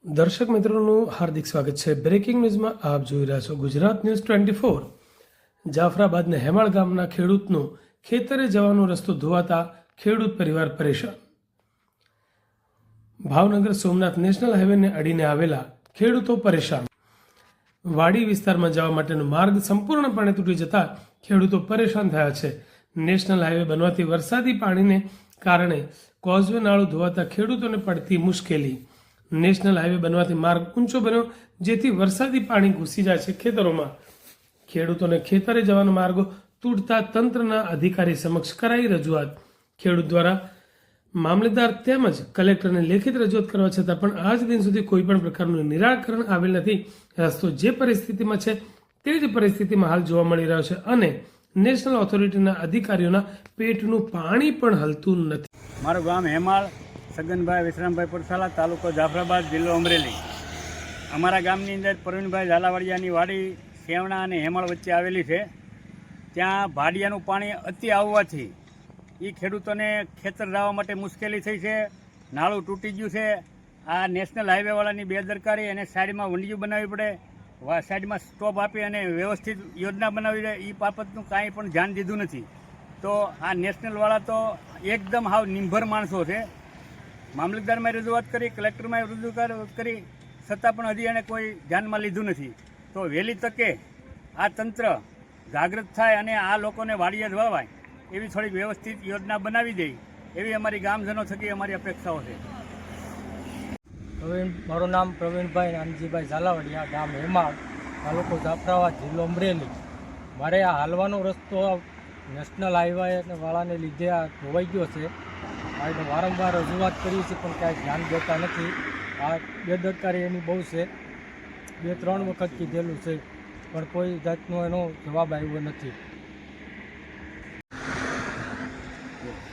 દર્શક મિત્રોનું હાર્દિક સ્વાગત છે। બ્રેકિંગ ન્યૂઝમાં આપ જોઈ રહ્યા છો ગુજરાત ન્યૂઝ 24। જાફરાબાદના હેમાળ ગામના ખેડૂતનો ખેતરે જવાનો રસ્તો ધોવાતા ખેડૂત પરિવાર પરેશાન। ભાવનગર સોમનાથ નેશનલ હાઈવેને અડીને આવેલા ખેડૂતો પરેશાન। વાડી વિસ્તારમાં જવા માટેનો માર્ગ સંપૂર્ણપણે તૂટી જતા ખેડૂતો પરેશાન થયા છે। નેશનલ હાઈવે બનવાથી વરસાદી પાણીને કારણે કોઝવે નાળું ધોવાતા ખેડૂતોને પડતી મુશ્કેલી। નેશનલ હાઈવે બનવાથી માર્ગ ઊંચો બન્યો, જેથી વરસાદી પાણી ઘૂસી જાય છે ખેતરોમાં। ખેડૂતોને ખેતરે જવાનો માર્ગ તૂટતા તંત્રના અધિકારી સમક્ષ કરાઈ રજૂઆત। ખેડૂત દ્વારા મામલતદાર તેમજ કલેક્ટરને લેખિત રજૂઆત કરવા છતાં પણ આજ દિન સુધી કોઈ પણ પ્રકારનું નિરાકરણ આવેલ નથી। રસ્તો જે પરિસ્થિતિમાં છે તે જ પરિસ્થિતિમાં હાલ જોવા મળી રહ્યો છે અને નેશનલ ઓથોરિટીના અધિકારીઓના પેટનું પાણી પણ હલતું નથી। મારું ગામ હેમાળ, સગનભાઈ વિશ્રામભાઈ પરસાલા, તાલુકો જાફરાબાદ, જિલ્લો અમરેલી। અમારા ગામની અંદર પ્રવીણભાઈ ઝાલાવાડિયાની વાડી સેવણા અને હેમાળ વચ્ચે આવેલી છે। ત્યાં ભાડિયાનું પાણી અતિ આવવાથી એ ખેડૂતોને ખેતર જવા માટે મુશ્કેલી થઈ છે। નાળું તૂટી ગયું છે। આ નેશનલ હાઈવેવાળાની બેદરકારી અને સાઈડમાં વંડિયું બનાવવી પડે, સાઈડમાં સ્ટોપ આપી અને વ્યવસ્થિત યોજના બનાવવી પડે, એ બાબતનું કાંઈ પણ ધ્યાન દીધું નથી। તો આ નેશનલવાળા તો એકદમ હાવ નિર્ભર માણસો છે। મામલતદારમાં રજૂઆત કરી, કલેક્ટરમાં રજૂઆત કરી, છતાં પણ હજી એને કોઈ ધ્યાનમાં લીધું નથી। તો વહેલી તકે આ તંત્ર જાગૃત થાય અને આ લોકોને વાડીએ જવાય એવી થોડીક વ્યવસ્થિત યોજના બનાવી દે, એવી અમારી ગામજનો થકી અમારી અપેક્ષાઓ છે। મારું નામ પ્રવીણભાઈ નાનજીભાઈ ઝાલાવાડિયા, ગામ હેમાળ, તાલુકો જાફરાબાદ, જિલ્લો અમરેલી। મારે આ હાલવાનો રસ્તો નેશનલ હાઈવે વાળાને લીધે આ ધોવાઈ ગયો છે। આ વારંવાર રજૂઆત કરી છે પણ કાંઈ ધ્યાન દેતા નથી। આ બેદરકારી એની બહુ છે। 2-3 વખત કીધેલું છે પણ કોઈ જાતનો એનો જવાબ આવ્યો નથી।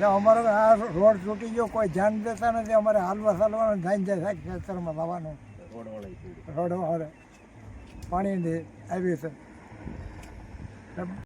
અમારો આ રોડ તૂટી ગયો, કોઈ ધ્યાન દેતા નથી। અમારે હાલવા ચાલવાનું ધ્યાન જાય ખેતરમાં લાવવાનું રોડ પાણી આવી છે।